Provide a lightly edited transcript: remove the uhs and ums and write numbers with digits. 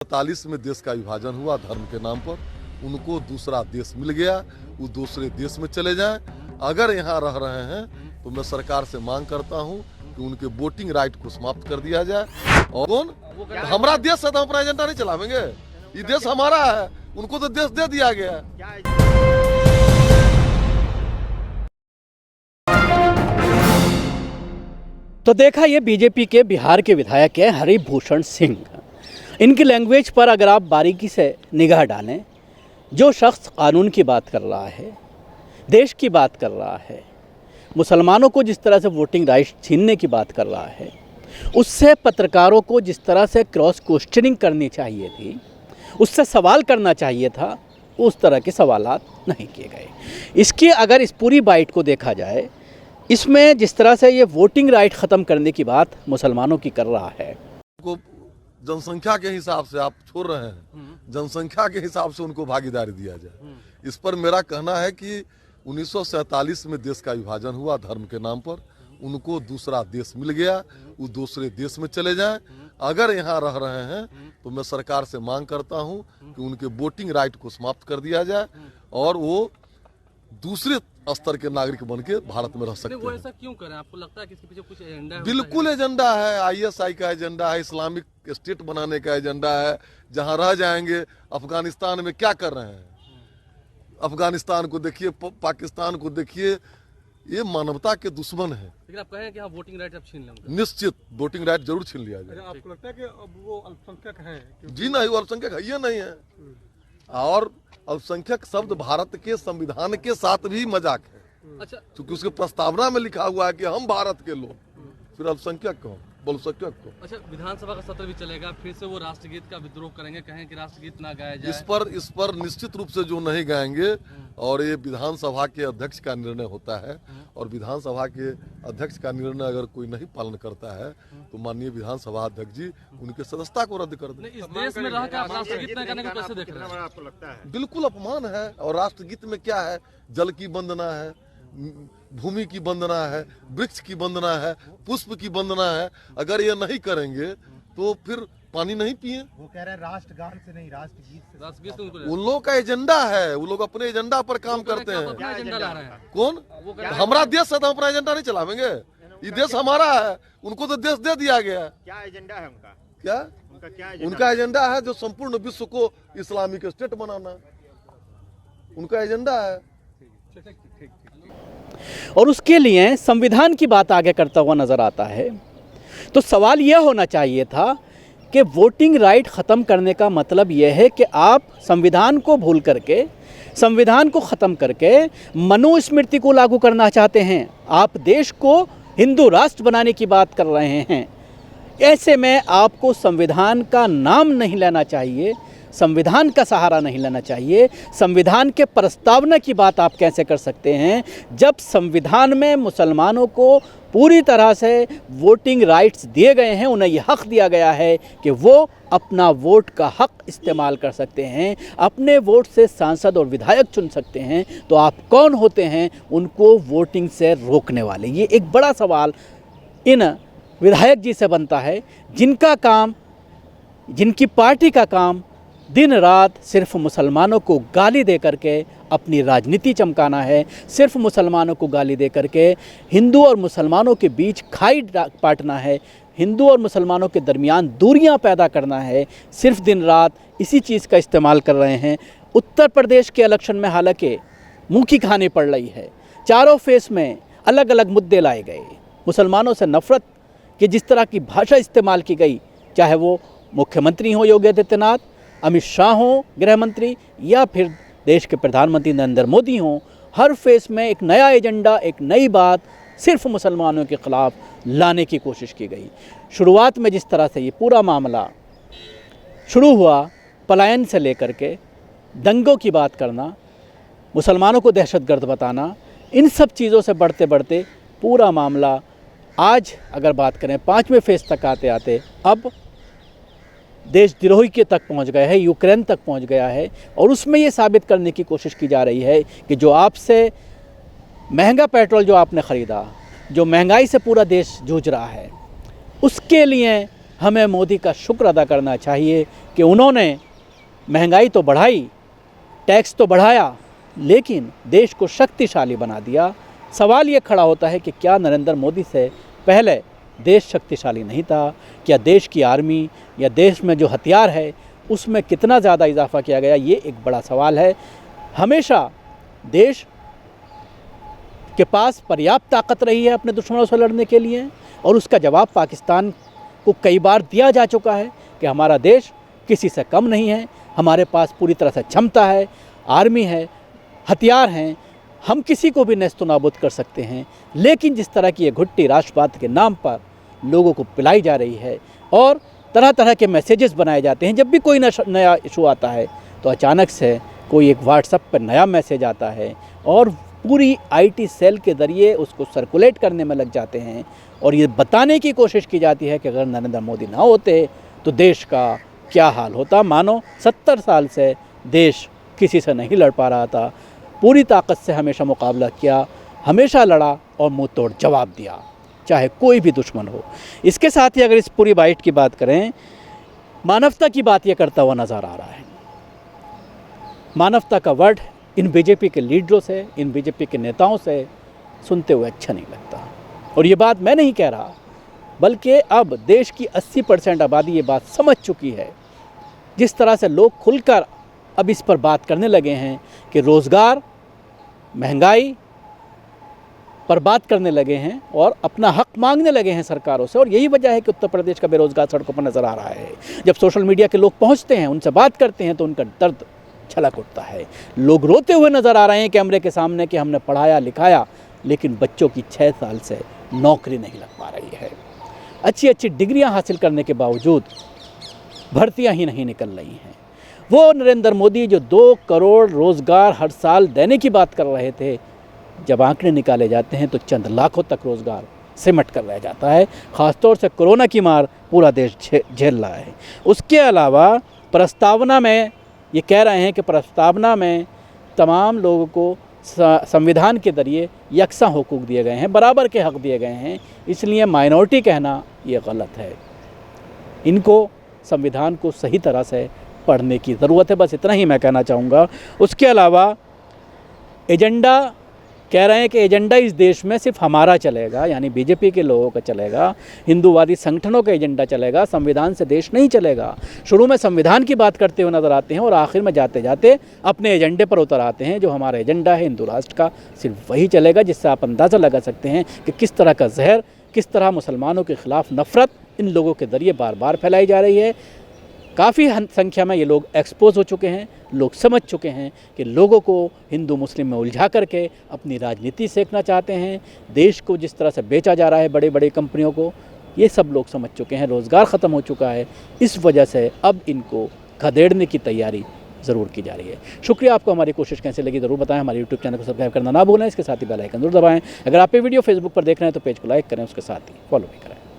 1947 में देश का विभाजन हुआ धर्म के नाम पर। उनको दूसरा देश मिल गया, वो दूसरे देश में चले जाएं। अगर यहाँ रह रहे हैं तो मैं सरकार से मांग करता हूँ कि उनके वोटिंग राइट को समाप्त कर दिया जाए। और कौन हमारा देश है तो हम अपना एजेंडा नहीं चलावेंगे। ये देश हमारा है, उनको तो देश दे दिया गया है। तो देखा, ये बीजेपी के बिहार के विधायक हैं हरिभूषण सिंह। इनकी लैंग्वेज पर अगर आप बारीकी से निगाह डालें, जो शख्स कानून की बात कर रहा है, देश की बात कर रहा है, मुसलमानों को जिस तरह से वोटिंग राइट छीनने की बात कर रहा है, उससे पत्रकारों को जिस तरह से क्रॉस क्वेश्चनिंग करनी चाहिए थी, उससे सवाल करना चाहिए था, उस तरह के सवालात नहीं किए गए। इसकी अगर इस पूरी बाइट को देखा जाए, इसमें जिस तरह से ये वोटिंग राइट ख़त्म करने की बात मुसलमानों की कर रहा है, को जनसंख्या के हिसाब से आप छोड़ रहे हैं, जनसंख्या के हिसाब से उनको भागीदारी दिया जाए। इस पर मेरा कहना है कि 1947 में देश का विभाजन हुआ धर्म के नाम पर। उनको दूसरा देश मिल गया, वो दूसरे देश में चले जाएं। अगर यहाँ रह रहे हैं तो मैं सरकार से मांग करता हूँ कि उनके वोटिंग राइट को समाप्त कर दिया जाए और वो दूसरे स्तर के नागरिक बन के भारत में रह सकते हैं। वो ऐसा क्यों करें? आपको लगता है कि इसके पीछे कुछ एजेंडा है? बिल्कुल एजेंडा है, आईएसआई का एजेंडा है, इस्लामिक स्टेट बनाने का एजेंडा है। जहां रह जाएंगे, अफगानिस्तान में क्या कर रहे हैं? अफगानिस्तान को देखिए, पाकिस्तान को देखिए, ये मानवता के दुश्मन है। लेकिन आप कहें कि हाँ वोटिंग राइट अब छीन लेंगे। निश्चित वोटिंग राइट जरूर छीन लिया जाए। आपको लगता है कि अब वो अल्पसंख्यक हैं? जी नहीं, वो अल्पसंख्यक है, ये नहीं है। और अल्पसंख्यक शब्द भारत के संविधान के साथ भी मजाक है। अच्छा, क्योंकि उसके प्रस्तावना में लिखा हुआ है कि हम भारत के लोग, फिर अल्पसंख्यक कौन, बहुसंख्यक को। अच्छा, विधानसभा का सत्र भी चलेगा, फिर से वो राष्ट्रगीत का विद्रोह करेंगे, कहें कि राष्ट्रगीत ना गाया जाए। इस पर निश्चित रूप से जो नहीं गाएंगे, और ये विधानसभा के अध्यक्ष का निर्णय होता है, और विधानसभा के अध्यक्ष का निर्णय अगर कोई नहीं पालन करता है तो माननीय विधानसभा अध्यक्ष जी उनके सदस्यता को रद्द कर दें। इस देश में रह के आप राष्ट्रगीत न गाने को कैसे देख रहे हैं? आपको लगता है बिल्कुल अपमान है। और राष्ट्रगीत में क्या है? जल की वंदना है, भूमि की वंदना है, वृक्ष की वंदना है, पुष्प की वंदना है। अगर ये नहीं करेंगे तो फिर पानी नहीं पिए। वो कह रहे हैं राष्ट्रगान से नहीं, राष्ट्रगीत से। राष्ट्रगीत से उनको उन लोगों का एजेंडा है, वो लोग अपने एजेंडा पर काम करते हैं। अपना एजेंडा ला रहे हैं। कौन? हमारा देश है तो हम अपना एजेंडा नहीं चलावेंगे। ये देश हमारा है, उनको तो देश दे दिया गया। क्या एजेंडा है उनका? क्या उनका एजेंडा है? जो संपूर्ण विश्व को इस्लामिक स्टेट बनाना, उनका एजेंडा है। और उसके लिए संविधान की बात आगे करता हुआ नज़र आता है। तो सवाल यह होना चाहिए था कि वोटिंग राइट ख़त्म करने का मतलब यह है कि आप संविधान को भूल करके, संविधान को ख़त्म करके मनुस्मृति को लागू करना चाहते हैं। आप देश को हिंदू राष्ट्र बनाने की बात कर रहे हैं। ऐसे में आपको संविधान का नाम नहीं लेना चाहिए, संविधान का सहारा नहीं लेना चाहिए। संविधान के प्रस्तावना की बात आप कैसे कर सकते हैं जब संविधान में मुसलमानों को पूरी तरह से वोटिंग राइट्स दिए गए हैं, उन्हें यह हक़ दिया गया है कि वो अपना वोट का हक़ इस्तेमाल कर सकते हैं, अपने वोट से सांसद और विधायक चुन सकते हैं। तो आप कौन होते हैं उनको वोटिंग से रोकने वाले? ये एक बड़ा सवाल इन विधायक जी से बनता है, जिनका काम, जिनकी पार्टी का काम दिन रात सिर्फ मुसलमानों को गाली दे करके अपनी राजनीति चमकाना है, सिर्फ मुसलमानों को गाली दे करके हिंदू और मुसलमानों के बीच खाई पाटना है, हिंदू और मुसलमानों के दरमियान दूरियां पैदा करना है। सिर्फ दिन रात इसी चीज़ का इस्तेमाल कर रहे हैं। उत्तर प्रदेश के इलेक्शन में हालांकि मुँह की खानी पड़ रही है, चारों फेस में अलग अलग मुद्दे लाए गए, मुसलमानों से नफ़रत की जिस तरह की भाषा इस्तेमाल की गई, चाहे वो मुख्यमंत्री हो योगी आदित्यनाथ, अमित शाह हो गृह मंत्री, या फिर देश के प्रधानमंत्री नरेंद्र मोदी हों, हर फेस में एक नया एजेंडा, एक नई बात सिर्फ मुसलमानों के ख़िलाफ़ लाने की कोशिश की गई। शुरुआत में जिस तरह से ये पूरा मामला शुरू हुआ, पलायन से लेकर के दंगों की बात करना, मुसलमानों को दहशतगर्द बताना, इन सब चीज़ों से बढ़ते बढ़ते पूरा मामला आज अगर बात करें 5वें फेज़ तक आते आते अब देशद्रोही के तक पहुंच गया है, यूक्रेन तक पहुंच गया है। और उसमें ये साबित करने की कोशिश की जा रही है कि जो आपसे महंगा पेट्रोल जो आपने ख़रीदा, जो महंगाई से पूरा देश जूझ रहा है, उसके लिए हमें मोदी का शुक्र अदा करना चाहिए कि उन्होंने महंगाई तो बढ़ाई, टैक्स तो बढ़ाया, लेकिन देश को शक्तिशाली बना दिया। सवाल ये खड़ा होता है कि क्या नरेंद्र मोदी से पहले देश शक्तिशाली नहीं था? क्या देश की आर्मी या देश में जो हथियार है उसमें कितना ज़्यादा इजाफा किया गया? ये एक बड़ा सवाल है। हमेशा देश के पास पर्याप्त ताकत रही है अपने दुश्मनों से लड़ने के लिए, और उसका जवाब पाकिस्तान को कई बार दिया जा चुका है कि हमारा देश किसी से कम नहीं है, हमारे पास पूरी तरह से क्षमता है, आर्मी है, हथियार हैं, हम किसी को भी नेस्तो नाबूद कर सकते हैं। लेकिन जिस तरह की ये घुट्टी राष्ट्रवाद के नाम पर लोगों को पिलाई जा रही है और तरह तरह के मैसेजेस बनाए जाते हैं, जब भी कोई नया इशू आता है तो अचानक से कोई एक व्हाट्सएप पर नया मैसेज आता है और पूरी आईटी सेल के ज़रिए उसको सर्कुलेट करने में लग जाते हैं, और ये बताने की कोशिश की जाती है कि अगर नरेंद्र मोदी ना होते तो देश का क्या हाल होता। मानो 70 साल से देश किसी से नहीं लड़ पा रहा था, पूरी ताकत से हमेशा मुकाबला किया, हमेशा लड़ा और मुंह तोड़ जवाब दिया, चाहे कोई भी दुश्मन हो। इसके साथ ही अगर इस पूरी बाइट की बात करें, मानवता की बात ये करता हुआ नज़र आ रहा है। मानवता का वर्ड इन बीजेपी के लीडरों से, इन बीजेपी के नेताओं से सुनते हुए अच्छा नहीं लगता। और ये बात मैं नहीं कह रहा, बल्कि अब देश की 80% आबादी ये बात समझ चुकी है। जिस तरह से लोग खुलकर अब इस पर बात करने लगे हैं कि रोज़गार, महंगाई पर बात करने लगे हैं और अपना हक मांगने लगे हैं सरकारों से, और यही वजह है कि उत्तर प्रदेश का बेरोजगार सड़कों पर नज़र आ रहा है। जब सोशल मीडिया के लोग पहुंचते हैं, उनसे बात करते हैं, तो उनका दर्द छलक उठता है। लोग रोते हुए नज़र आ रहे हैं कैमरे के सामने कि हमने पढ़ाया लिखाया, लेकिन बच्चों की 6 साल से नौकरी नहीं लग पा रही है। अच्छी अच्छी डिग्रियां हासिल करने के बावजूद भर्तियां ही नहीं निकल रही हैं। वो नरेंद्र मोदी जो 2 करोड़ रोज़गार हर साल देने की बात कर रहे थे, जब आंकड़े निकाले जाते हैं तो चंद लाखों तक रोज़गार सिमट कर रह जाता है। ख़ासतौर से कोरोना की मार पूरा देश झेल रहा है। उसके अलावा प्रस्तावना में ये कह रहे हैं कि प्रस्तावना में तमाम लोगों को संविधान के ज़रिए यकसां हुकूक दिए गए हैं, बराबर के हक़ दिए गए हैं, इसलिए माइनॉरिटी कहना ये गलत है। इनको संविधान को सही तरह से पढ़ने की ज़रूरत है। बस इतना ही मैं कहना चाहूँगा। उसके अलावा एजेंडा कह रहे हैं कि एजेंडा इस देश में सिर्फ हमारा चलेगा, यानी बीजेपी के लोगों का चलेगा, हिंदूवादी संगठनों का एजेंडा चलेगा, संविधान से देश नहीं चलेगा। शुरू में संविधान की बात करते हुए नज़र आते हैं और आखिर में जाते जाते अपने एजेंडे पर उतर आते हैं। जो हमारा एजेंडा है हिंदू राष्ट्र का, सिर्फ वही चलेगा, जिससे आप अंदाज़ा लगा सकते हैं कि किस तरह का जहर, किस तरह मुसलमानों के ख़िलाफ़ नफ़रत इन लोगों के ज़रिए बार बार फैलाई जा रही है। काफ़ी संख्या में ये लोग एक्सपोज हो चुके हैं, लोग समझ चुके हैं कि लोगों को हिंदू मुस्लिम में उलझा करके अपनी राजनीति सेकना चाहते हैं। देश को जिस तरह से बेचा जा रहा है बड़े बड़े कंपनियों को, ये सब लोग समझ चुके हैं। रोज़गार ख़त्म हो चुका है, इस वजह से अब इनको खदेड़ने की तैयारी ज़रूर की जा रही है। शुक्रिया। आपको हमारी कोशिश कैसे लगी ज़रूर बताएं। हमारे यूट्यूब चैनल को सब्सक्राइब करना ना भूलें, इसके साथ ही बेल आइकन ज़रूर दबाएं। अगर आप ये वीडियो फेसबुक पर देख रहे हैं तो पेज को लाइक करें, उसके साथ ही फॉलो भी करें।